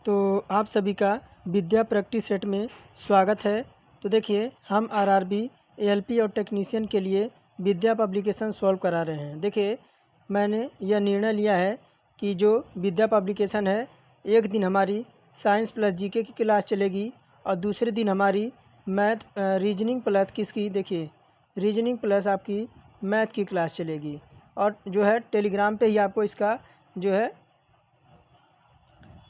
तो आप सभी का विद्या प्रैक्टिस सेट में स्वागत है। तो देखिए हम आरआरबी, एएलपी और टेक्नीशियन के लिए विद्या पब्लिकेशन सॉल्व करा रहे हैं। देखिए मैंने यह निर्णय लिया है कि जो विद्या पब्लिकेशन है, एक दिन हमारी साइंस प्लस जीके की क्लास चलेगी और दूसरे दिन हमारी मैथ रीजनिंग प्लस किसकी, देखिए रीजनिंग प्लस आपकी मैथ की क्लास चलेगी। और जो है टेलीग्राम पे ही आपको इसका जो है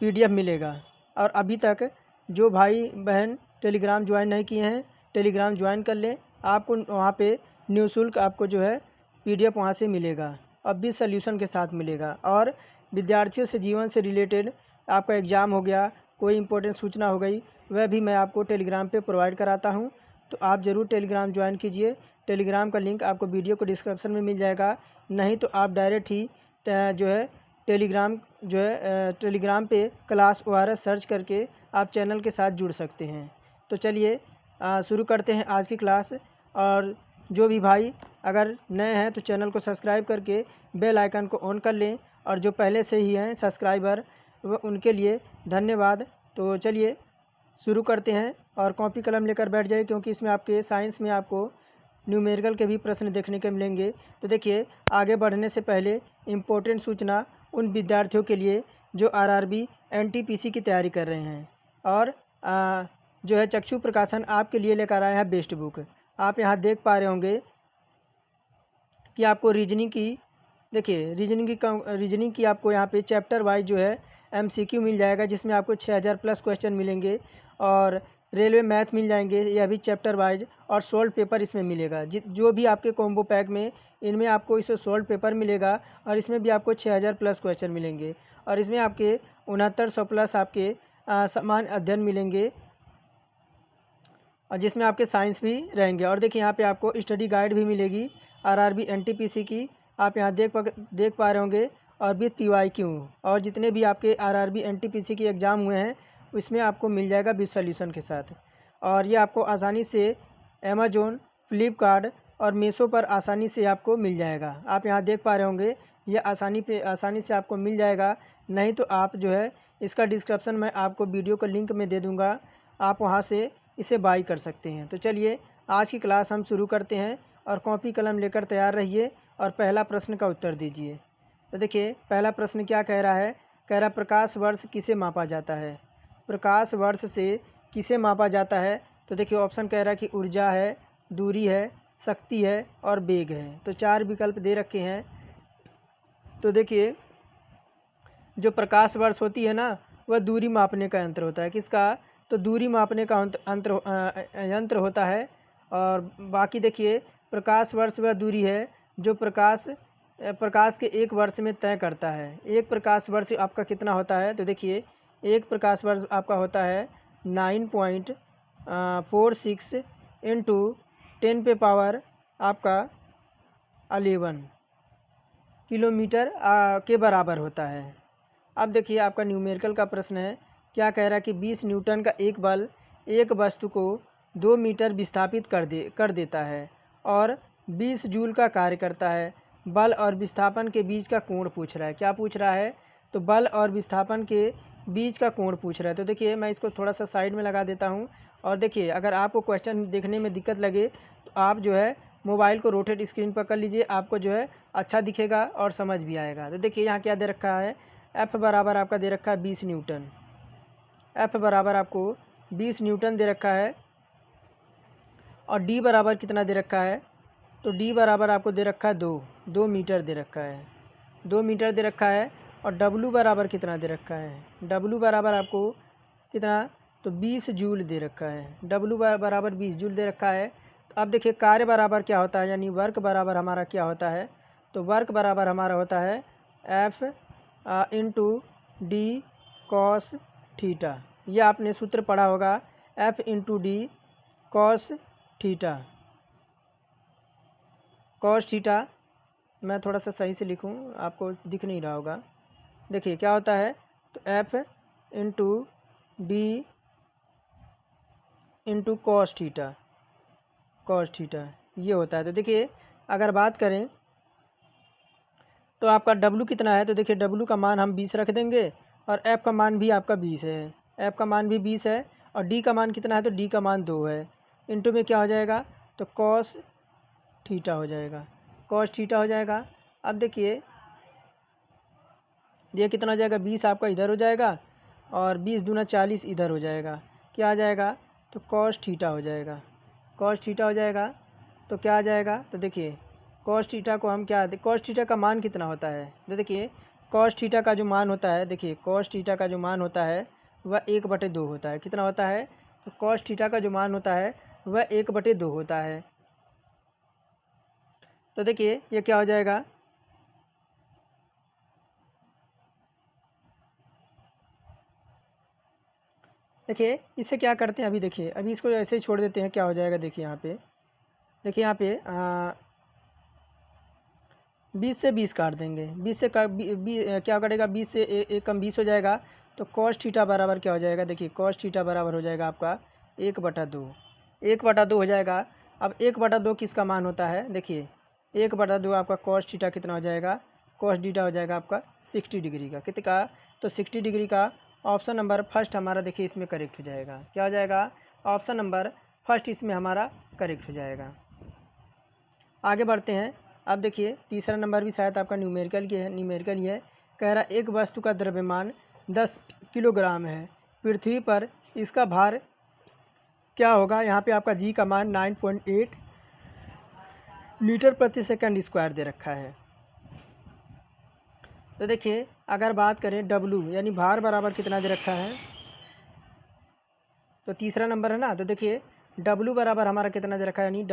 पीडीएफ मिलेगा। और अभी तक जो भाई बहन टेलीग्राम ज्वाइन नहीं किए हैं, टेलीग्राम ज्वाइन कर लें। आपको वहाँ पे निःशुल्क आपको जो है पीडीएफ वहाँ से मिलेगा और 20 सॉल्यूशन के साथ मिलेगा। और विद्यार्थियों से जीवन से रिलेटेड आपका एग्ज़ाम हो गया, कोई इंपॉर्टेंट सूचना हो गई, वह भी मैं आपको टेलीग्राम पे प्रोवाइड कराता हूँ। तो आप ज़रूर टेलीग्राम ज्वाइन कीजिए। टेलीग्राम का लिंक आपको वीडियो को डिस्क्रिप्शन में मिल जाएगा, नहीं तो आप डायरेक्ट ही जो है टेलीग्राम पे क्लास ORS सर्च करके आप चैनल के साथ जुड़ सकते हैं। तो चलिए शुरू करते हैं आज की क्लास। और जो भी भाई अगर नए हैं तो चैनल को सब्सक्राइब करके बेल आइकन को ऑन कर लें, और जो पहले से ही हैं सब्सक्राइबर वो उनके लिए धन्यवाद। तो चलिए शुरू करते हैं और कॉपी कलम लेकर बैठ जाइए, क्योंकि इसमें आपके साइंस में आपको न्यूमेरिकल के भी प्रश्न देखने को मिलेंगे। तो देखिए आगे बढ़ने से पहले इम्पोर्टेंट सूचना उन विद्यार्थियों के लिए जो आरआरबी एनटीपीसी की तैयारी कर रहे हैं। और जो है चक्षु प्रकाशन आपके लिए लेकर आया है बेस्ट बुक। आप यहाँ देख पा रहे होंगे कि आपको रीजनिंग की, देखिए रीजनिंग की आपको यहाँ पे चैप्टर वाइज जो है एमसीक्यू मिल जाएगा, जिसमें आपको 6000 प्लस क्वेश्चन मिलेंगे। और रेलवे मैथ मिल जाएंगे, यह भी चैप्टर वाइज। और सोल्व पेपर इसमें मिलेगा, जो भी आपके कॉम्बो पैक में इनमें आपको इसमें सोल्व पेपर मिलेगा, और इसमें भी आपको 6000 प्लस क्वेश्चन मिलेंगे। और इसमें आपके 6900 प्लस आपके सामान्य अध्ययन मिलेंगे, और जिसमें आपके साइंस भी रहेंगे। और देखिए यहाँ पे आपको स्टडी गाइड भी मिलेगी आरआरबी एनटीपीसी की, आप यहाँ देख पा रहे होंगे। और विथ PYQ, और जितने भी आपके आरआरबी एनटीपीसी के एग्ज़ाम हुए हैं उसमें आपको मिल जाएगा 20 सॉल्यूशन के साथ। और ये आपको आसानी से अमेज़ोन, फ्लिपकार्ट और मीशो पर आसानी से आपको मिल जाएगा। आप यहाँ देख पा रहे होंगे, ये आसानी से आपको मिल जाएगा। नहीं तो आप जो है इसका डिस्क्रिप्शन में आपको वीडियो का लिंक में दे दूँगा, आप वहाँ से इसे बाई कर सकते हैं। तो चलिए आज की क्लास हम शुरू करते हैं, और कॉपी कलम लेकर तैयार रहिए और पहला प्रश्न का उत्तर दीजिए। तो देखिए पहला प्रश्न क्या कह रहा है, कह रहा प्रकाश वर्ष किसे मापा जाता है। प्रकाश वर्ष से किसे मापा जाता है। तो देखिए ऑप्शन कह रहा है कि ऊर्जा है, दूरी है, शक्ति है और वेग है। तो 4 विकल्प दे रखे हैं। तो देखिए जो प्रकाश वर्ष होती है ना, वह दूरी मापने का यंत्र होता है। किसका? तो दूरी मापने का यंत्र होता है। और बाकी देखिए प्रकाश वर्ष वह दूरी है जो प्रकाश के एक वर्ष में तय करता है। एक प्रकाश वर्ष आपका कितना होता है। तो देखिए एक प्रकाश वर्ष आपका होता है 9.46 इंटू 10 पे पावर आपका 11 किलोमीटर के बराबर होता है। अब देखिए आपका न्यूमेरिकल का प्रश्न है, क्या कह रहा है कि 20 न्यूटन का एक बल एक वस्तु को 2 मीटर विस्थापित कर देता है और 20 जूल का कार्य करता है। बल और विस्थापन के बीच का कोण पूछ रहा है। क्या पूछ रहा है? तो बल और विस्थापन के बीच का कोण पूछ रहा है। तो देखिए मैं इसको थोड़ा सा साइड में लगा देता हूँ। और देखिए अगर आपको क्वेश्चन देखने में दिक्कत लगे तो आप जो है मोबाइल को रोटेट स्क्रीन पर कर लीजिए, आपको जो है अच्छा दिखेगा और समझ भी आएगा। तो देखिए यहाँ क्या दे रखा है, F बराबर आपका दे रखा है 20 न्यूटन। F बराबर आपको 20 न्यूटन दे रखा है। और D बराबर कितना दे रखा है? तो D बराबर आपको दे रखा है 2 मीटर दे रखा है, 2 मीटर दे रखा है। और W बराबर कितना दे रखा है? W बराबर आपको कितना? तो 20 जूल दे रखा है। W बराबर 20 जूल दे रखा है। तो अब देखिए कार्य बराबर क्या होता है, यानी वर्क बराबर हमारा क्या होता है। तो वर्क बराबर हमारा होता है F into D cos theta. ये आपने सूत्र पढ़ा होगा, F into D cos theta. Cos theta मैं थोड़ा सा सही से लिखूं, आपको दिख नहीं रहा होगा। देखिए क्या होता है, तो F into D into cos theta, cos theta ये होता है। तो देखिए अगर बात करें तो आपका W कितना है। तो देखिए W का मान हम 20 रख देंगे, और एफ़ का मान भी आपका 20 है, एफ़ का मान भी 20 है, और डी का मान कितना है, तो डी का मान 2 है। इनटू में क्या हो जाएगा, तो कॉस थीटा हो जाएगा, कॉस थीटा हो जाएगा। अब देखिए ये कितना हो जाएगा, 20 आपका इधर हो जाएगा और 20 दूना 40 इधर हो जाएगा, क्या आ जाएगा, तो कॉस थीटा हो जाएगा, कॉस थीटा हो जाएगा। तो क्या आ जाएगा, तो देखिए कॉस थीटा को हम क्या, कॉस थीटा का मान कितना होता है, तो देखिए कॉस थीटा का जो मान होता है, देखिए कॉस थीटा का जो मान होता है वह 1/2 होता है। कितना होता है, तो कॉस थीटा का जो मान होता है वह 1/2 होता है। तो देखिए ये क्या हो जाएगा, देखिए इससे क्या करते हैं, अभी देखिए अभी इसको ऐसे ही छोड़ देते हैं, क्या हो जाएगा, देखिए यहाँ पे, देखिए यहाँ पे 20 से 20 काट देंगे, 20 से क्या कटेगा, 20 से एक कम 20 हो जाएगा। तो कॉस थीटा बराबर क्या हो जाएगा, देखिए कॉस थीटा बराबर हो जाएगा आपका 1/2, 1/2 हो जाएगा। अब 1/2 किसका मान होता है, देखिए 1/2 आपका कॉस थीटा कितना हो जाएगा, कॉस थीटा हो जाएगा आपका 60 डिग्री का, कितने का, तो 60 डिग्री का। ऑप्शन नंबर फर्स्ट हमारा देखिए इसमें करेक्ट हो जाएगा, क्या हो जाएगा, ऑप्शन नंबर फर्स्ट इसमें हमारा करेक्ट हो जाएगा। आगे बढ़ते हैं। अब देखिए तीसरा नंबर भी शायद आपका न्यूमेरिकल की है, न्यूमेरिकल ही है। कह रहा एक वस्तु का द्रव्यमान 10 किलोग्राम है, पृथ्वी पर इसका भार क्या होगा। यहाँ पे आपका जी का मान 9.8 मीटर प्रति सेकंड स्क्वायर दे रखा है। तो देखिए अगर बात करें डब्लू यानी भार बराबर कितना दे रखा है, तो तीसरा नंबर है ना, तो देखिए डब्लू बराबर हमारा कितना दे रखा है, यानी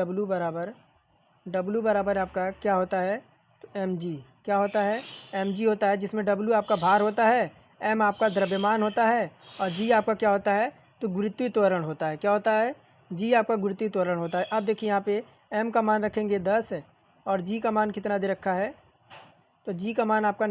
डब्लू बराबर आपका क्या होता है, तो एम जी, क्या होता है, एम जी होता है, जिसमें डब्लू आपका भार होता है, एम आपका द्रव्यमान होता है, और जी आपका क्या होता है, तो गुरुत्वीय त्वरण होता है, क्या होता है, जी आपका गुरुत्वीय त्वरण होता है। अब देखिए यहाँ पे एम का मान रखेंगे 10 और जी का मान कितना दे रखा है, तो जी का मान आपका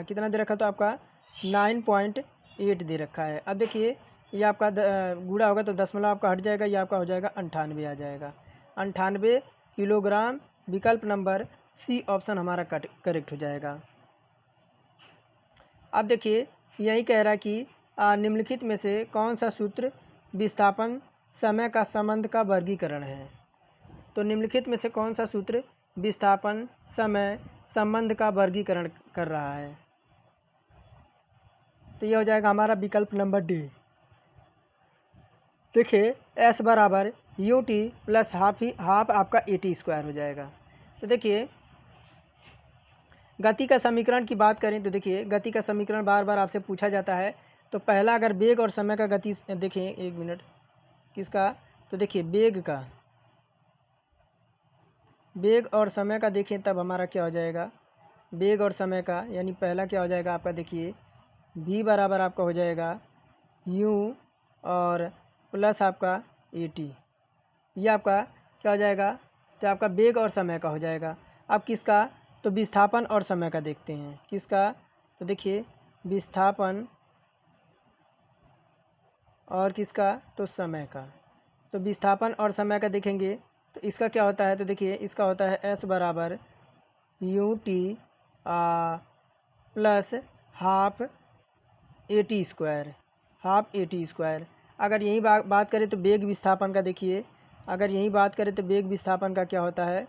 कितना दे रखा, तो आपका 9.8 दे रखा है। अब देखिए ये आपका गुणा होगा तो दशमलव आपका हट जाएगा, ये आपका हो जाएगा 98 आ जाएगा, 98 किलोग्राम। विकल्प नंबर सी ऑप्शन हमारा करेक्ट हो जाएगा। अब देखिए यही कह रहा है कि निम्नलिखित में से कौन सा सूत्र विस्थापन समय का संबंध का वर्गीकरण है। तो निम्नलिखित में से कौन सा सूत्र विस्थापन समय संबंध का वर्गीकरण कर रहा है, तो ये हो जाएगा हमारा विकल्प नंबर डी। देखिए एस बराबर यू टी प्लस हाफ आपका ए टी स्क्वायर हो जाएगा। तो देखिए गति का समीकरण की बात करें तो देखिए गति का समीकरण बार बार आपसे पूछा जाता है। तो पहला अगर वेग और समय का गति देखिए, एक मिनट, किसका, तो देखिए वेग और समय का देखें तब हमारा क्या हो जाएगा, वेग और समय का, यानी पहला क्या हो जाएगा आपका, देखिए v बराबर आपका हो जाएगा u और प्लस आपका ए टी, ये आपका क्या हो जाएगा, तो आपका वेग और समय का हो जाएगा। अब किसका, तो विस्थापन और समय का देखते हैं, किसका, तो देखिए विस्थापन और किसका, तो समय का। तो विस्थापन और समय का देखेंगे तो इसका क्या होता है, तो देखिए इसका होता है एस बराबर U T plus half A T square, half A T square. अगर यही बात करें तो वेग विस्थापन का, देखिए अगर यही बात करें तो वेग विस्थापन का क्या होता है,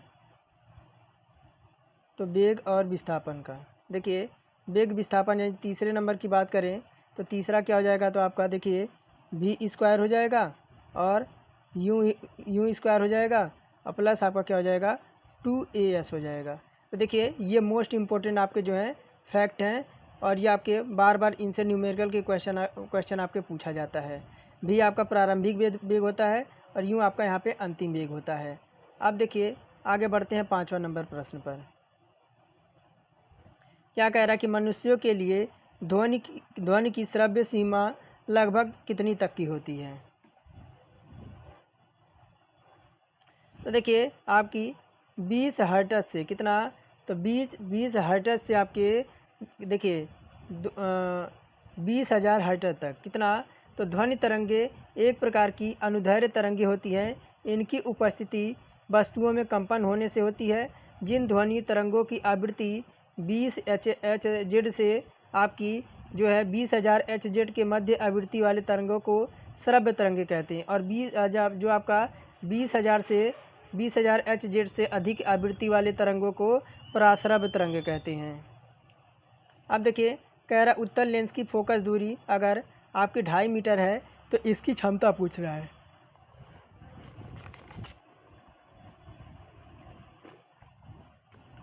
तो वेग और विस्थापन का, देखिए वेग विस्थापन यानी तीसरे नंबर की बात करें तो तीसरा क्या हो जाएगा, तो आपका देखिए v स्क्वायर हो जाएगा और यू स्क्वायर हो जाएगा और प्लस आपका क्या हो जाएगा 2as हो जाएगा। तो देखिए ये मोस्ट इम्पोर्टेंट आपके जो हैं फैक्ट हैं, और ये आपके बार बार इनसे न्यूमेरिकल के क्वेश्चन आपके पूछा जाता है। भी आपका प्रारंभिक वेग होता है और यूँ आपका यहाँ पे अंतिम वेग होता है। अब देखिए आगे बढ़ते हैं 5वां नंबर प्रश्न पर। क्या कह रहा है कि मनुष्यों के लिए ध्वनि की श्रव्य सीमा लगभग कितनी तक की होती है। तो देखिए आपकी 20 हर्ट्ज से कितना, तो 20 हर्ट्ज से आपके देखिए 20,000 हर्ट्ज तक कितना, तो ध्वनि तरंगे एक प्रकार की अनुदैर्ध्य तरंगे होती हैं। इनकी उपस्थिति वस्तुओं में कंपन होने से होती है। जिन ध्वनि तरंगों की आवृत्ति 20 Hz से आपकी जो है 20,000 Hz के मध्य आवृत्ति वाले तरंगों को श्रव्य तरंगे कहते हैं, और जो आपका 20,000 Hz से अधिक आवृत्ति वाले तरंगों को पराश्रव्य तरंगे कहते हैं। अब देखिए कह रहा उत्तल लेंस की फोकस दूरी अगर आपकी 2.5 मीटर है तो इसकी क्षमता पूछ रहा है।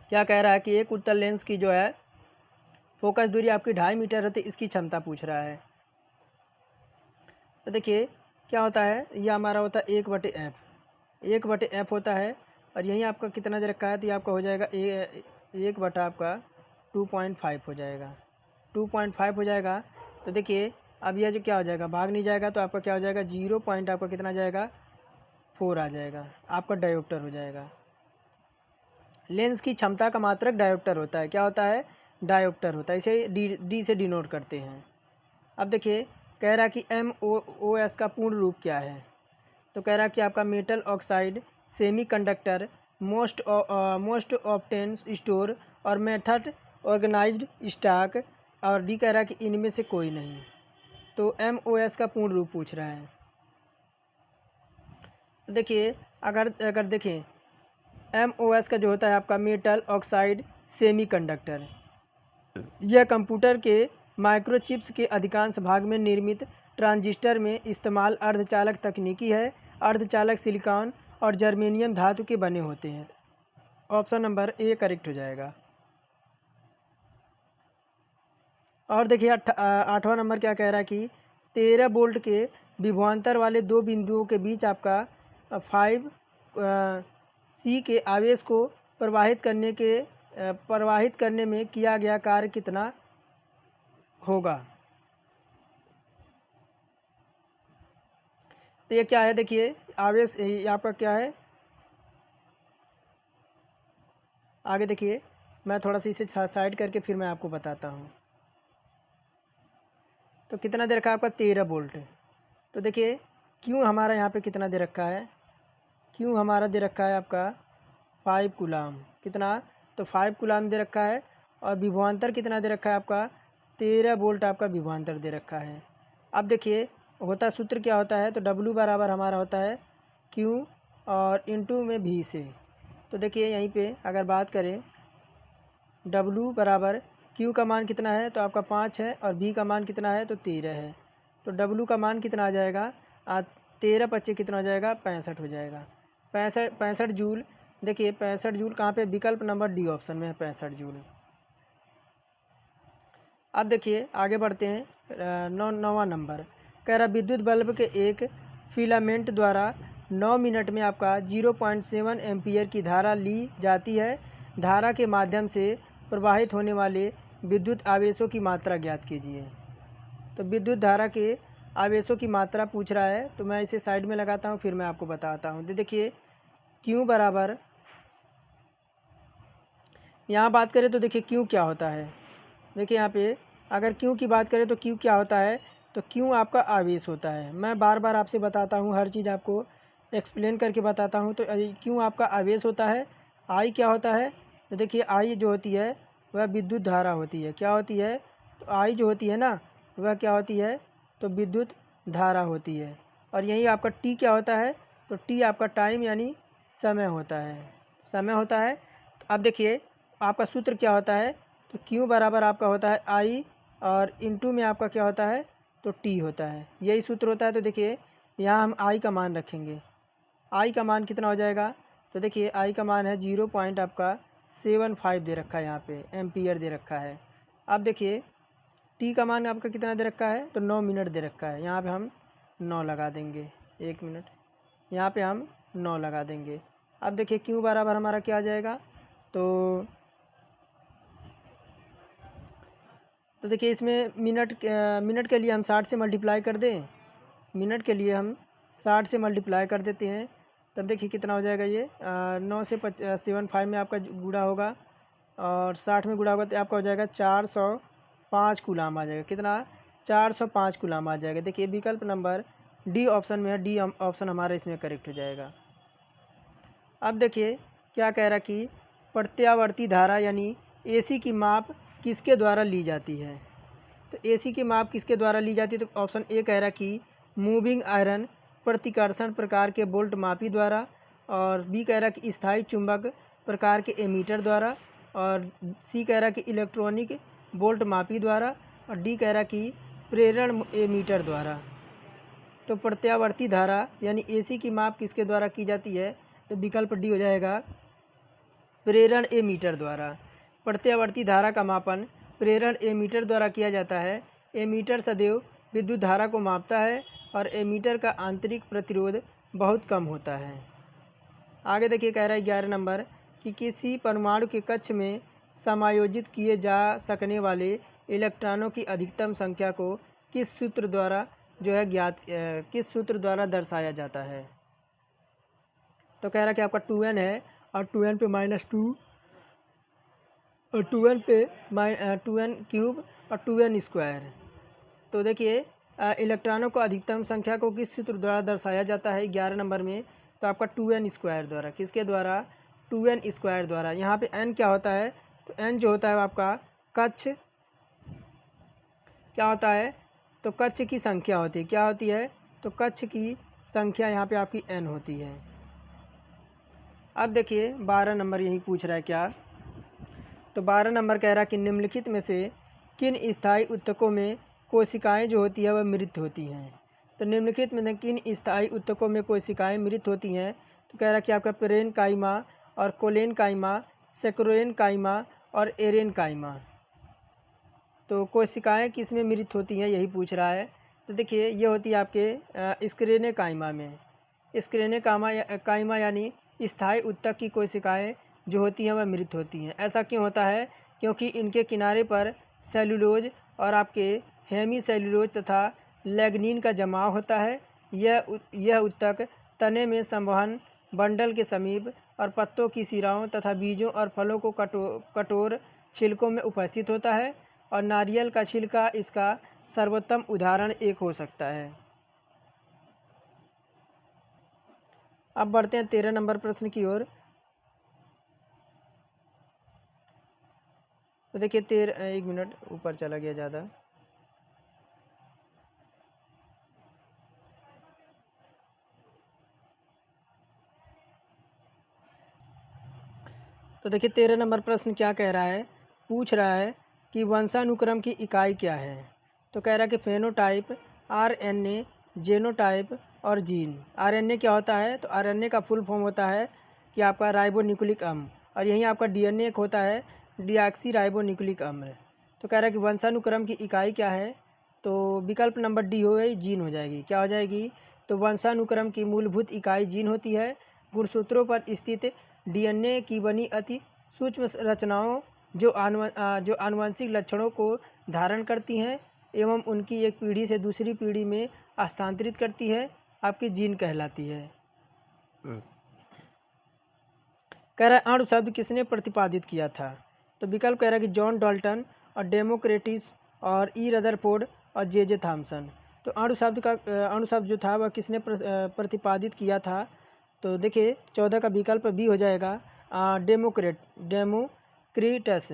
क्या कह रहा है कि एक उत्तल लेंस की जो है फोकस दूरी आपकी 2.5 मीटर है तो इसकी क्षमता पूछ रहा है। तो देखिए क्या होता है, यह हमारा होता है 1/f होता है, और यहीं आपका कितना दे रखा है तो ये आपका हो जाएगा 1 आपका 2.5 हो जाएगा, 2.5 हो जाएगा। तो देखिए अब यह जो क्या हो जाएगा, भाग नहीं जाएगा तो आपका क्या हो जाएगा 0 पॉइंट आपका कितना जाएगा 4 आ जाएगा, आपका डायोप्टर हो जाएगा। लेंस की क्षमता का मात्रक डायोप्टर होता है। क्या होता है, डायोप्टर होता है। इसे डी से डिनोट करते हैं। अब देखिए कह रहा कि MOOS का पूर्ण रूप क्या है। तो कह रहा कि आपका metal oxide semiconductor most often store और मेथड ऑर्गेनाइज्ड स्टॉक, और डी कह रहा कि इनमें से कोई नहीं। तो MOS का पूर्ण रूप पूछ रहा है। देखिए अगर देखें MOS का जो होता है आपका मेटल ऑक्साइड सेमीकंडक्टर, यह कंप्यूटर के माइक्रोचिप्स के अधिकांश भाग में निर्मित ट्रांजिस्टर में इस्तेमाल अर्धचालक तकनीकी है। अर्धचालक सिलिकॉन और जर्मेनियम धातु के बने होते हैं। ऑप्शन नंबर ए करेक्ट हो जाएगा। और देखिए 8वां नंबर क्या कह रहा है कि 13 वोल्ट के विभवांतर वाले दो बिंदुओं के बीच आपका 5 C के आवेश को प्रवाहित करने में किया गया कार्य कितना होगा। तो ये क्या है, देखिए आवेश ये आपका क्या है, आगे देखिए मैं थोड़ा सा इसे साइड करके फिर मैं आपको बताता हूँ। तो कितना दे रखा है आपका 13 वोल्ट। तो देखिए क्यों हमारा यहाँ पे कितना दे रखा है, क्यों हमारा दे रखा है आपका 5 कूलाम, कितना, तो 5 कूलाम दे रखा है, और विभवांतर कितना दे रखा है आपका 13 वोल्ट आपका विभवांतर दे रखा है। अब देखिए होता सूत्र क्या होता है, तो W बराबर हमारा होता है Q और इनटू में V से। तो देखिए यहीं पे अगर बात करें W बराबर Q का मान कितना है तो आपका 5 है, और V का मान कितना है तो 13 है। तो W का मान कितना आ जाएगा, 13 × कितना हो जाएगा 65 हो जाएगा, 65 जूल। देखिए 65 जूल कहाँ पे, विकल्प नंबर डी ऑप्शन में है 65 जूल। अब देखिए आगे बढ़ते हैं। 9वां नंबर कह रहा विद्युत बल्ब के एक फिलामेंट द्वारा 9 मिनट में आपका 0.7 एम्पीयर की धारा ली जाती है। धारा के माध्यम से प्रवाहित होने वाले विद्युत आवेशों की मात्रा ज्ञात कीजिए। तो विद्युत धारा के आवेशों की मात्रा पूछ रहा है, तो मैं इसे साइड में लगाता हूँ फिर मैं आपको बताता हूँ। देखिए Q बराबर, यहाँ बात करें तो देखिए Q क्या होता है। देखिए यहाँ पे अगर Q की बात करें तो Q क्या होता है, तो Q आपका आवेश होता है। मैं बार बार आपसे बताता हूँ, हर चीज़ आपको एक्सप्लेन करके बताता हूँ। तो Q आपका आवेश होता है। I क्या होता है, तो देखिए I जो होती है वह विद्युत धारा होती है। क्या होती है, तो I जो होती है ना वह क्या होती है, तो विद्युत धारा होती है। और यही आपका T क्या होता है, तो T आपका टाइम यानी समय होता है, समय होता है। अब देखिए आपका सूत्र क्या होता है, तो Q बराबर आपका होता है I, और इनटू में आपका क्या होता है, तो T होता है, यही सूत्र होता है। तो देखिए यहाँ हम I का मान रखेंगे, I का मान कितना हो जाएगा, तो देखिए I का मान है 0.75 दे रखा है, यहाँ पे एम्पियर दे रखा है। अब देखिए T का मान आपका कितना दे रखा है, तो 9 मिनट दे रखा है। यहाँ पे हम 9 लगा देंगे, 1 मिनट, यहाँ पे हम 9 लगा देंगे। अब देखिए Q बराबर हमारा क्या आ जाएगा, तो देखिए इसमें मिनट के लिए हम 60 से मल्टीप्लाई कर दें, मिनट के लिए हम 60 से मल्टीप्लाई कर देते हैं, तब देखिए कितना हो जाएगा। ये 9 से 75 में आपका गुणा होगा, और 60 में गुणा होगा तो आपका हो जाएगा 405 कूलाम आ जाएगा। कितना, 405 कूलाम आ जाएगा। देखिए विकल्प नंबर डी ऑप्शन में है, डी ऑप्शन हमारा इसमें करेक्ट हो जाएगा। अब देखिए क्या कह रहा कि प्रत्यावर्ती धारा यानी AC की माप किसके द्वारा ली जाती है। तो एसी की माप किसके द्वारा ली जाती है? तो ऑप्शन ए कह रहा कि मूविंग आयरन प्रतिकर्षण प्रकार के बोल्ट मापी द्वारा, और बी कह रहा कि स्थायी चुंबक प्रकार के एमीटर द्वारा, और सी कह रहा कि इलेक्ट्रॉनिक बोल्ट मापी द्वारा, और डी कह रहा कि प्रेरण एमीटर द्वारा। तो प्रत्यावर्ती धारा यानी एसी की माप किसके द्वारा की जाती है? तो विकल्प डी हो जाएगा प्रेरण एमीटर द्वारा। प्रत्यावर्ती धारा का मापन प्रेरण एमीटर द्वारा किया जाता है। एमीटर सदैव विद्युत धारा को मापता है और एमीटर का आंतरिक प्रतिरोध बहुत कम होता है। आगे देखिए कह रहा है 11 नंबर कि किसी परमाणु के कक्ष में समायोजित किए जा सकने वाले इलेक्ट्रॉनों की अधिकतम संख्या को किस सूत्र द्वारा किस सूत्र द्वारा दर्शाया जाता है? तो कह रहा कि आपका 2n है और 2n पे -2 और 2n पे 2n क्यूब और 2n स्क्वायर। तो देखिए इलेक्ट्रॉनों को अधिकतम संख्या को किस सूत्र द्वारा दर्शाया जाता है 11 नंबर में? तो आपका 2n स्क्वायर द्वारा। किसके द्वारा? 2n स्क्वायर द्वारा। यहाँ पे n क्या होता है? तो n जो होता है आपका कक्ष क्या होता है? तो कक्ष की संख्या होती है। क्या होती है? तो कक्ष की संख्या यहाँ पे आपकी n होती है। अब देखिए 12 नंबर यही पूछ रहा है क्या? तो 12 नंबर कह रहा है कि निम्नलिखित में से किन स्थायी ऊतकों में कोशिकाएं जो होती है वह मृत होती हैं? तो निम्नलिखित में किन स्थायी ऊतकों में कोशिकाएं मृत होती हैं? तो कह रहा है कि आपका पेरेनकाइमा और कोलेनकाइमा, सेक्रोएनकाइमा और एरेनकाइमा। तो कोशिकाएं किस में मृत होती हैं यही पूछ रहा है। तो देखिए ये होती है आपके स्क्लेरेनकाइमा में। स्क्लेरेनकाइमा यानी स्थायी ऊतक की कोशिकाएं जो होती हैं वह मृत होती हैं। ऐसा क्यों होता है? क्योंकि इनके किनारे पर सेलुलोज और आपके हेमी सेलुलोज तथा लैग्नीन का जमाव होता है। यह ऊतक तने में संवहन बंडल के समीप और पत्तों की शिराओं तथा बीजों और फलों को कठोर छिलकों में उपस्थित होता है, और नारियल का छिलका इसका सर्वोत्तम उदाहरण एक हो सकता है। अब बढ़ते हैं 13 नंबर प्रश्न की ओर। तो देखिए 1 मिनट ऊपर चला गया ज़्यादा। तो देखिए 13 नंबर प्रश्न क्या कह रहा है? पूछ रहा है कि वंशानुक्रम की इकाई क्या है? तो कह रहा है कि फेनोटाइप, आरएनए, जेनोटाइप और जीन। आरएनए क्या होता है? तो आरएनए का फुल फॉर्म होता है कि आपका राइबोन्यूक्लिक अम्ल, और यहीं आपका डीएनए एक होता है डीऑक्सी राइबोन्यूक्लिक अम्ल। तो कह रहा है कि वंशानुक्रम की इकाई क्या है? तो विकल्प नंबर डी हो गई, जीन हो जाएगी। क्या हो जाएगी? तो वंशानुक्रम की मूलभूत इकाई जीन होती है। गुणसूत्रों पर स्थित डीएनए की बनी अति सूक्ष्म रचनाओं जो आनुवंशिक लक्षणों को धारण करती हैं एवं उनकी एक पीढ़ी से दूसरी पीढ़ी में हस्तांतरित करती है, आपकी जीन कहलाती है। कह रहा है अणु शब्द किसने प्रतिपादित किया था? तो विकल्प कह रहा है कि जॉन डाल्टन और डेमोक्रेटिस और ई रदरफोर्ड और जे थॉमसन। तो अणु शब्द जो था वह किसने प्रतिपादित किया था? तो देखिए 14 का विकल्प बी हो जाएगा डेमोक्रिटस।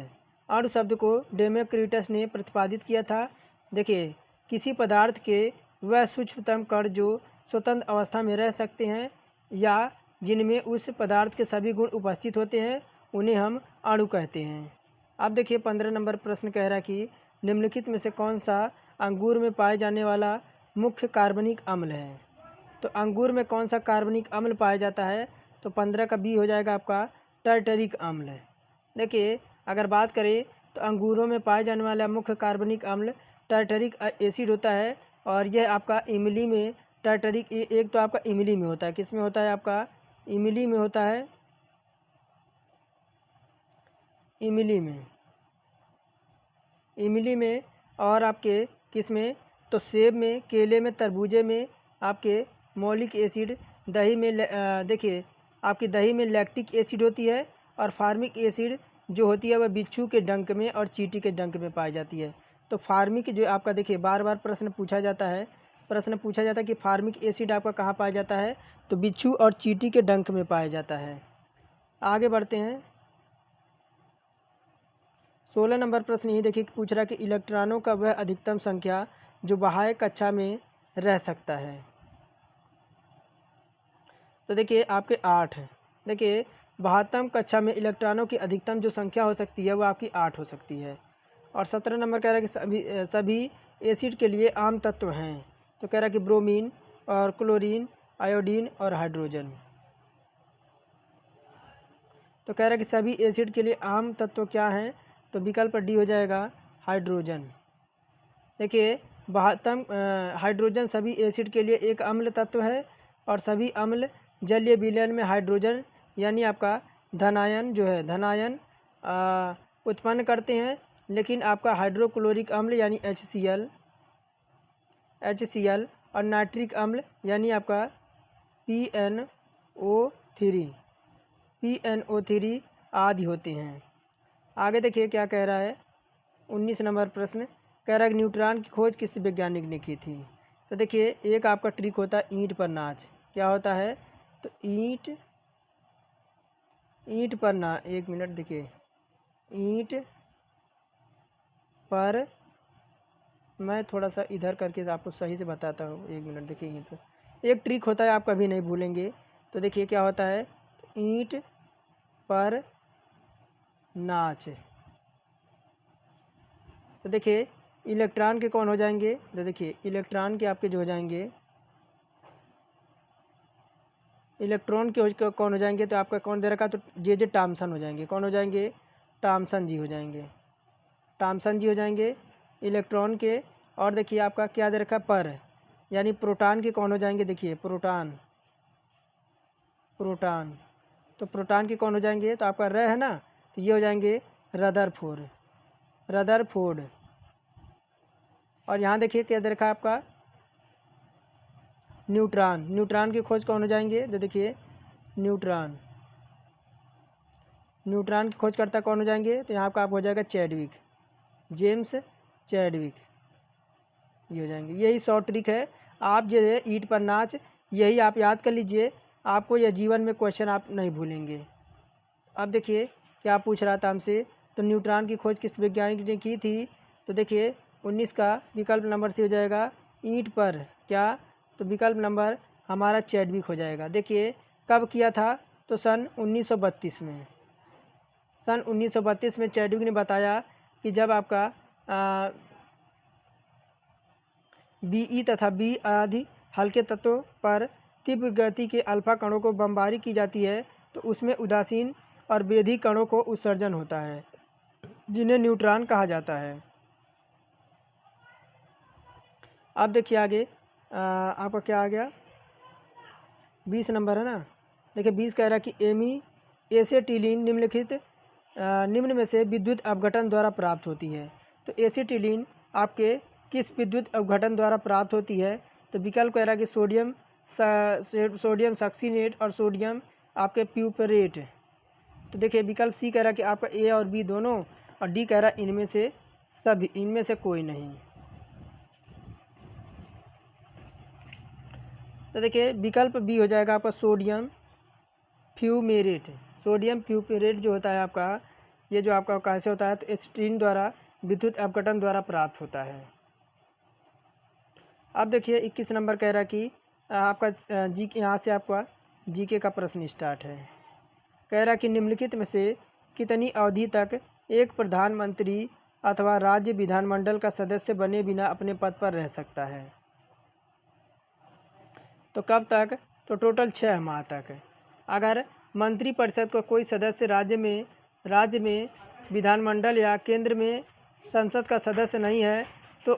अणु शब्द को डेमोक्रिटस ने प्रतिपादित किया था। देखिए किसी पदार्थ के वह सूक्ष्मतम कण जो स्वतंत्र अवस्था में रह सकते हैं या जिनमें उस पदार्थ के सभी गुण उपस्थित होते हैं उन्हें हम अणु कहते हैं। अब देखिए 15 नंबर प्रश्न कह रहा है कि निम्नलिखित में से कौन सा अंगूर में पाए जाने वाला मुख्य कार्बनिक अम्ल है? तो अंगूर में कौन सा कार्बनिक अम्ल पाया जाता है? तो 15 का बी हो जाएगा आपका टार्टरिक अम्ल। देखिए अगर बात करें तो अंगूरों में पाए जाने वाला मुख्य कार्बनिक अम्ल टार्टरिक एसिड होता है, और यह आपका इमली में टार्टरिक एक तो आपका इमली में होता है। किस में होता है? आपका इमली में होता है, इमली में और आपके किस में? तो सेब में, केले में, तरबूजे में आपके मौलिक एसिड, दही में देखिए आपकी दही में लैक्टिक एसिड होती है, और फार्मिक एसिड जो होती है वह बिच्छू के डंक में और चींटी के डंक में पाई जाती है। तो फार्मिक जो आपका देखिए बार बार प्रश्न पूछा जाता है कि फार्मिक एसिड आपका कहाँ पाया जाता है? तो बिच्छू और चींटी के डंक में पाया जाता है। आगे बढ़ते हैं 16 नंबर प्रश्न ये देखिए पूछ रहा है कि इलेक्ट्रॉनों का वह अधिकतम संख्या जो बाह्य कक्षा में रह सकता है। तो देखिए आपके 8 है। देखिए बाह्यतम कक्षा में इलेक्ट्रॉनों की अधिकतम जो संख्या हो सकती है वो आपकी 8 हो सकती है। और 17 नंबर कह रहा है कि सभी एसिड के लिए आम तत्व हैं। तो कह रहा है कि ब्रोमीन और क्लोरीन, आयोडीन और हाइड्रोजन। तो कह रहा है कि सभी एसिड के लिए आम तत्व क्या हैं, तो विकल्प डी हो जाएगा हाइड्रोजन। देखिए बाह्यतम हाइड्रोजन सभी एसिड के लिए एक अम्ल तत्व है और सभी अम्ल जलीय विलयन में हाइड्रोजन यानी आपका धनायन जो है धनायन उत्पन्न करते हैं, लेकिन आपका हाइड्रोक्लोरिक अम्ल यानी HCl और नाइट्रिक अम्ल यानी आपका PNO3 आदि होते हैं। आगे देखिए क्या कह रहा है 19 नंबर प्रश्न कह रहा है कि न्यूट्रॉन की खोज किस वैज्ञानिक ने की थी। तो देखिए एक आपका ट्रिक होता है ईंट पर नाच। क्या होता है, तो ईंट पर ना, एक मिनट देखिए, ईंट पर, मैं थोड़ा सा इधर करके आपको सही से बताता हूँ, एक मिनट देखिए। ईंट पर एक ट्रिक होता है, आप कभी नहीं भूलेंगे। तो देखिए क्या होता है, ईंट पर नाच। तो देखिए इलेक्ट्रॉन के कौन हो जाएंगे, तो देखिए इलेक्ट्रॉन के आपके जो हो जाएंगे, इलेक्ट्रॉन के कौन हो जाएंगे, तो आपका कौन दे रखा, तो जे टॉमसन हो जाएंगे। कौन हो जाएंगे, टॉमसन जी हो जाएंगे। टॉमसन जी हो जाएंगे इलेक्ट्रॉन के। और देखिए आपका क्या दे रखा, पर, यानी प्रोटॉन के कौन हो जाएंगे, देखिए प्रोटॉन। तो प्रोटॉन के कौन हो जाएंगे, तो आपका र है ना, तो ये हो जाएंगे रदरफोर्ड। और यहाँ देखिए क्या दे रखा है आपका, न्यूट्रॉन की खोज कौन हो जाएंगे, तो देखिए न्यूट्रॉन की खोज करता कौन हो जाएंगे, तो यहाँ का आप हो जाएगा जेम्स चैडविक, ये हो जाएंगे। यही शॉर्ट ट्रिक है। आप जो है ईंट पर नाच, यही आप याद कर लीजिए, आपको यह जीवन में क्वेश्चन आप नहीं भूलेंगे। अब देखिए क्या पूछ रहा था हमसे, तो न्यूट्रॉन की खोज किस वैज्ञानिक ने की थी। तो देखिए 19 का विकल्प नंबर सी हो जाएगा ईंट पर क्या, तो विकल्प नंबर हमारा चैडविक हो जाएगा। देखिए कब किया था, तो सन 1932 में। सन 1932 में चैडविक ने बताया कि जब आपका Be तथा B आदि हल्के तत्वों पर तीव्र गति के अल्फा कणों को बमबारी की जाती है, तो उसमें उदासीन और बेधी कणों को उत्सर्जन होता है, जिन्हें न्यूट्रॉन कहा जाता है। अब देखिए आगे आपका क्या आ गया, 20 नंबर है ना। देखिए 20 कह रहा है कि एसिटिलीन निम्न में से विद्युत अपघटन द्वारा प्राप्त होती है। तो एसिटिलीन आपके किस विद्युत अपघटन द्वारा प्राप्त होती है, तो विकल्प कह रहा है कि सोडियम सक्सीनेट और सोडियम आपके प्यूपरेट। तो देखिए विकल्प सी कह रहा है कि आपका ए और बी दोनों, और डी कह रहा है इनमें से कोई नहीं। तो देखिए विकल्प बी हो जाएगा आपका सोडियम फ्यूमेरेट जो होता है आपका, ये जो आपका कैसे होता है, तो एसिटिलीन द्वारा विद्युत अपघटन द्वारा प्राप्त होता है। अब देखिए 21 नंबर कह रहा है कि आपका यहाँ से आपका जीके का प्रश्न स्टार्ट है। कह रहा है कि निम्नलिखित में से कितनी अवधि तक एक प्रधानमंत्री अथवा राज्य विधानमंडल का सदस्य बने बिना अपने पद पर रह सकता है। तो कब तक, तो टोटल 6 माह तक। अगर मंत्रिपरिषद का कोई सदस्य राज्य में विधानमंडल या केंद्र में संसद का सदस्य नहीं है, तो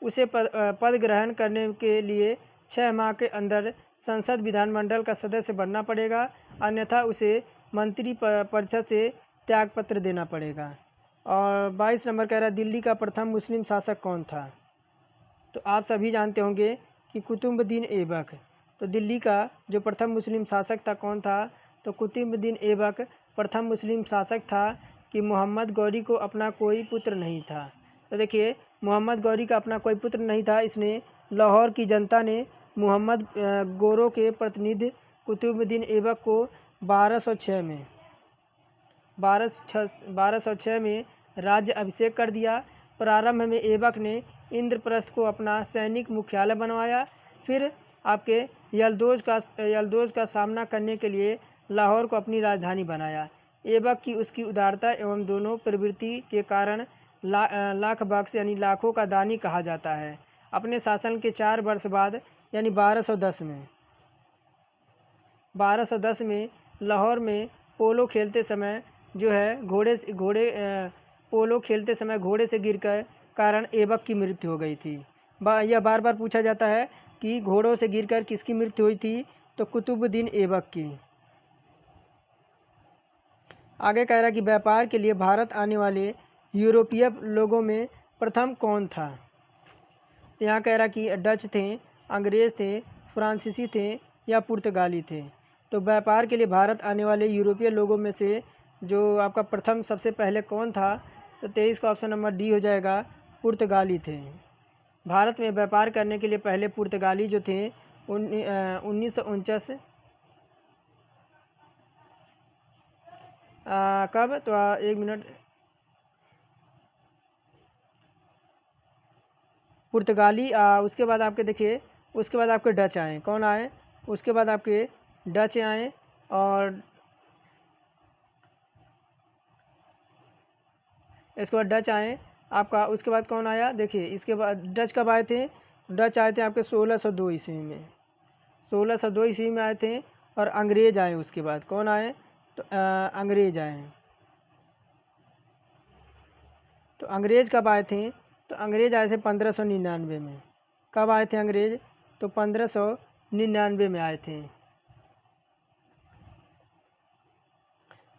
उसे पद ग्रहण करने के लिए 6 माह के अंदर संसद विधानमंडल का सदस्य बनना पड़ेगा, अन्यथा उसे मंत्रिपरिषद से त्यागपत्र देना पड़ेगा। और 22 नंबर कह रहा है दिल्ली का प्रथम मुस्लिम शासक कौन था। तो आप सभी जानते होंगे कि कुतुबुद्दीन ऐबक। तो दिल्ली का जो प्रथम मुस्लिम शासक था कौन था, तो कुतुबुद्दीन ऐबक प्रथम मुस्लिम शासक था कि मोहम्मद गौरी को अपना कोई पुत्र नहीं था। तो देखिए मोहम्मद गौरी का अपना कोई पुत्र नहीं था, इसने लाहौर की जनता ने मोहम्मद गोरों के प्रतिनिधि कुतुबुद्दीन ऐबक को 1206 में राज्य अभिषेक कर दिया। प्रारंभ में ऐबक ने इंद्रप्रस्थ को अपना सैनिक मुख्यालय बनवाया। फिर आपके यल्दोज का सामना करने के लिए लाहौर को अपनी राजधानी बनाया। ऐबक की उसकी उदारता एवं दोनों प्रवृत्ति के कारण लाख बख्श यानी लाखों का दानी कहा जाता है। अपने शासन के 4 वर्ष बाद यानी 1210 में लाहौर में पोलो खेलते समय जो है पोलो खेलते समय घोड़े से गिरकर कारण ऐबक की मृत्यु हो गई थी। यह बार बार पूछा जाता है कि घोड़ों से गिरकर किसकी मृत्यु हुई थी, तो कुतुबुद्दीन ऐबक की। आगे कह रहा है कि व्यापार के लिए भारत आने वाले यूरोपीय लोगों में प्रथम कौन था। तो यहाँ कह रहा कि डच थे, अंग्रेज़ थे, फ्रांसीसी थे या पुर्तगाली थे। तो व्यापार के लिए भारत आने वाले यूरोपीय लोगों में से जो आपका प्रथम सबसे पहले कौन था, तो 23 का ऑप्शन नंबर डी हो जाएगा, पुर्तगाली थे। भारत में व्यापार करने के लिए पहले पुर्तगाली जो थे 1949 कब, तो 1 मिनट, पुर्तगाली उसके बाद आपके देखिए, उसके बाद आपके डच आए। कौन आए? उसके बाद आपके डच आए और इसके बाद डच आए आपका। उसके बाद कौन आया? देखिए इसके बाद डच कब आए थे? डच आए थे आपके 1602 ईस्वी में, 1602 ईस्वी में आए थे। और अंग्रेज़ आए उसके बाद। कौन आए? तो अंग्रेज़ आए। तो अंग्रेज़ कब आए थे? तो अंग्रेज़ आए थे 1599 में। कब आए थे अंग्रेज़? तो 1599 में आए थे।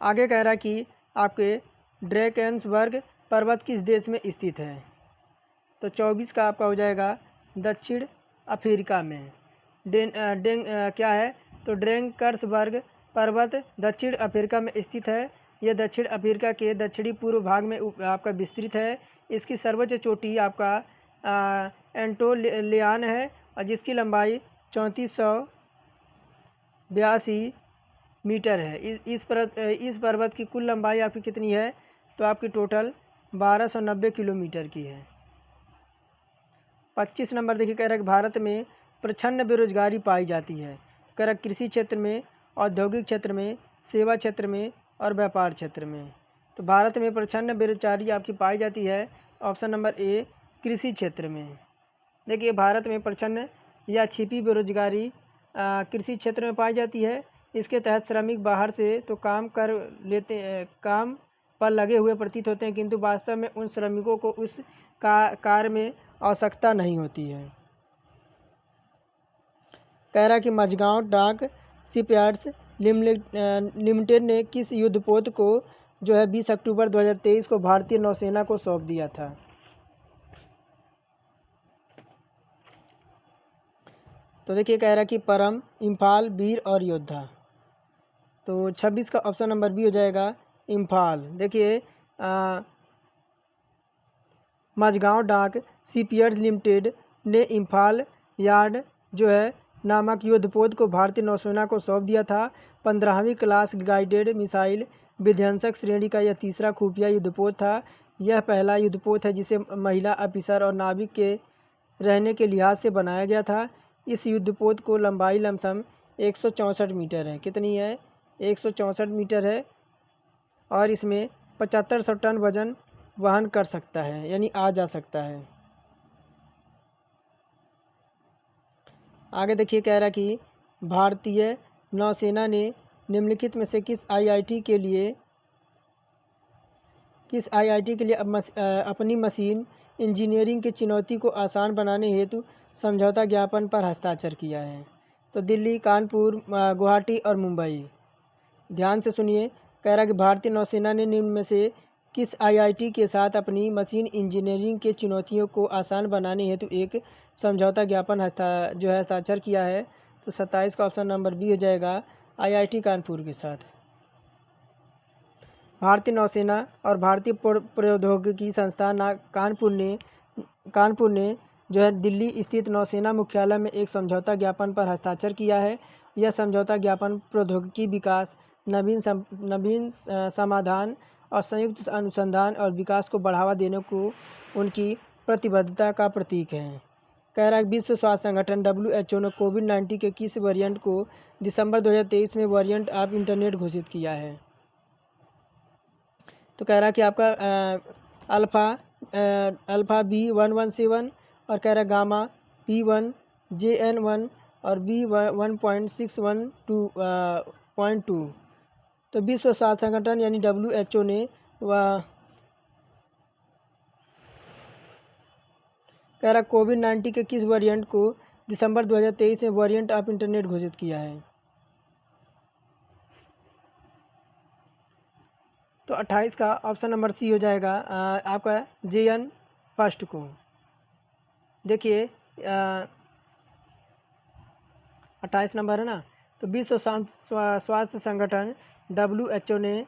आगे कह रहा कि आपके ड्रैकेंसबर्ग पर्वत किस देश में स्थित है। तो 24 का आपका हो जाएगा दक्षिण अफ्रीका में। क्या है? तो ड्रैकेंसबर्ग पर्वत दक्षिण अफ्रीका में स्थित है। यह दक्षिण अफ्रीका के दक्षिणी पूर्व भाग में आपका विस्तृत है। इसकी सर्वोच्च चोटी आपका एंटोलियान है और जिसकी लंबाई 3482 मीटर है। इस पर्वत की कुल लंबाई आपकी कितनी है? तो आपकी टोटल 1290 किलोमीटर की है। 25 नंबर देखिए, कह रहा है कि भारत में प्रचंड बेरोजगारी पाई जाती है। कह रहा कृषि क्षेत्र में, औद्योगिक क्षेत्र में, सेवा क्षेत्र में और व्यापार क्षेत्र में। तो भारत में प्रचंड बेरोजगारी आपकी पाई जाती है, ऑप्शन नंबर ए, कृषि क्षेत्र में। देखिए भारत में प्रचंड या छिपी बेरोजगारी कृषि क्षेत्र में पाई जाती है। इसके तहत श्रमिक बाहर से तो काम काम पर लगे हुए प्रतीत होते हैं, किंतु वास्तव में उन श्रमिकों को उस कार्य में आवश्यकता नहीं होती है। कह रहा कि मझगांव डाक शिपयार्ड्स लिमिटेड ने किस युद्धपोत को जो है 20 अक्टूबर 2023 को भारतीय नौसेना को सौंप दिया था। तो देखिए कह रहा कि परम, इम्फाल, वीर और योद्धा। तो 26 का ऑप्शन नंबर बी हो जाएगा, इम्फाल। देखिए मझगांव डाक शिपयार्ड्स लिमिटेड ने इम्फाल यार्ड जो है नामक युद्धपोत को भारतीय नौसेना को सौंप दिया था। 15वीं क्लास गाइडेड मिसाइल विध्वंसक श्रेणी का यह तीसरा खुफिया युद्धपोत था। यह पहला युद्धपोत है जिसे महिला अफसर और नाविक के रहने के लिहाज से बनाया गया था। इस युद्धपोत को लंबाई लमसम 164 मीटर है। कितनी है? 164 मीटर है और इसमें 7500 टन वजन वहन कर सकता है, यानी आ जा सकता है। आगे देखिए कह रहा कि भारतीय नौसेना ने निम्नलिखित में से किस आईआईटी के लिए अपनी मशीन इंजीनियरिंग की चुनौती को आसान बनाने हेतु समझौता ज्ञापन पर हस्ताक्षर किया है। तो दिल्ली, कानपुर, गुवाहाटी और मुंबई। ध्यान से सुनिए, कह रहा कि भारतीय नौसेना ने निम्न में से किस आईआईटी के साथ अपनी मशीन इंजीनियरिंग के चुनौतियों को आसान बनाने हेतु एक समझौता ज्ञापन हस्ताक्षर किया है। तो 27 का ऑप्शन नंबर बी हो जाएगा, आईआईटी कानपुर के साथ। भारतीय नौसेना और भारतीय प्रौद्योगिकी संस्थान कानपुर ने जो है दिल्ली स्थित नौसेना मुख्यालय में एक समझौता ज्ञापन पर हस्ताक्षर किया है। यह समझौता ज्ञापन प्रौद्योगिकी विकास, नवीन समाधान और संयुक्त अनुसंधान और विकास को बढ़ावा देने को उनकी प्रतिबद्धता का प्रतीक है। कह रहा है विश्व स्वास्थ्य संगठन WHO ने कोविड-19 के किस वेरिएंट को दिसंबर 2023 में वेरिएंट ऑफ इंटरनेट घोषित किया है? तो कह रहा है कि आपका अल्फ़ा B117 और कह रहा है गामा B1JN1 और B1.612.2। तो विश्व स्वास्थ्य संगठन यानी WHO ने कह रहा कोविड-19 के किस वेरिएंट को दिसंबर 2023 में वेरिएंट ऑफ इंटरनेट घोषित किया है? तो 28 का ऑप्शन नंबर सी हो जाएगा आपका JN फर्स्ट को। देखिए 28 नंबर है ना। तो विश्व स्वास्थ्य संगठन WHO ने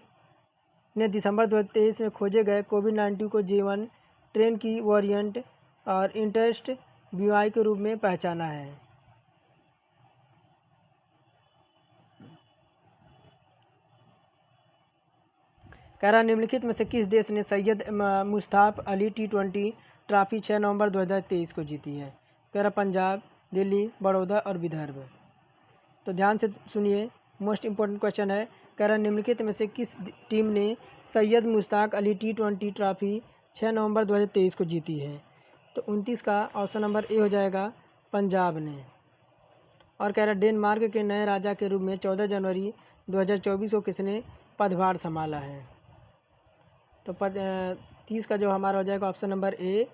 दिसंबर 2023 में खोजे गए कोविड-19 को J1 ट्रेन की वेरिएंट और इंटरेस्ट BY के रूप में पहचाना है। कह रहा निम्नलिखित में से किस देश ने सैयद मुश्ताक अली T20 ट्रॉफी 6 नवंबर 2023 को जीती है? कह रहा पंजाब, दिल्ली, बड़ौदा और विदर्भ। तो ध्यान से सुनिए, मोस्ट इम्पोर्टेंट क्वेश्चन है। कह रहा निम्नलिखित में से किस टीम ने सैयद मुश्ताक अली T20 ट्रॉफी 6 नवंबर 2023 को जीती है? तो 29 का ऑप्शन नंबर ए हो जाएगा पंजाब ने। और कह रहा डेनमार्क के नए राजा के रूप में 14 जनवरी 2024 को किसने पदभार संभाला है? तो 30 का जो हमारा हो जाएगा option number A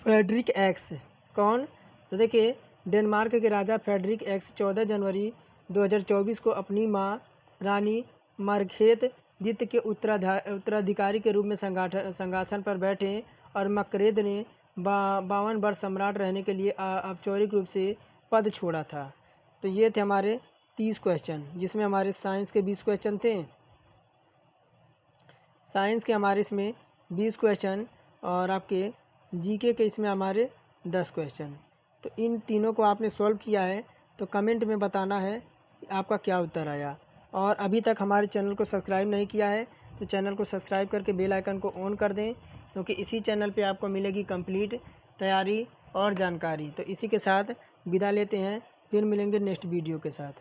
Frederick X. कौन? तो देखिए डेनमार्क के राजा फ्रेडरिक एक्स 14 जनवरी 2024 को अपनी मां रानी मार्ग्रेट द्वितीय के उत्तराधिकारी के रूप में सिंहासन पर बैठे और मकरेद ने 52 वर्ष सम्राट रहने के लिए औपचारिक रूप से पद छोड़ा था। तो ये थे हमारे 30 क्वेश्चन, जिसमें हमारे साइंस के 20 क्वेश्चन थे। साइंस के हमारे इसमें 20 क्वेश्चन और आपके जीके के इसमें हमारे 10 क्वेश्चन। तो इन तीनों को आपने सॉल्व किया है तो कमेंट में बताना है कि आपका क्या उत्तर आया। और अभी तक हमारे चैनल को सब्सक्राइब नहीं किया है तो चैनल को सब्सक्राइब करके बेल आइकन को ऑन कर दें, क्योंकि इसी चैनल पे आपको मिलेगी कंप्लीट तैयारी और जानकारी। तो इसी के साथ विदा लेते हैं, फिर मिलेंगे नेक्स्ट वीडियो के साथ।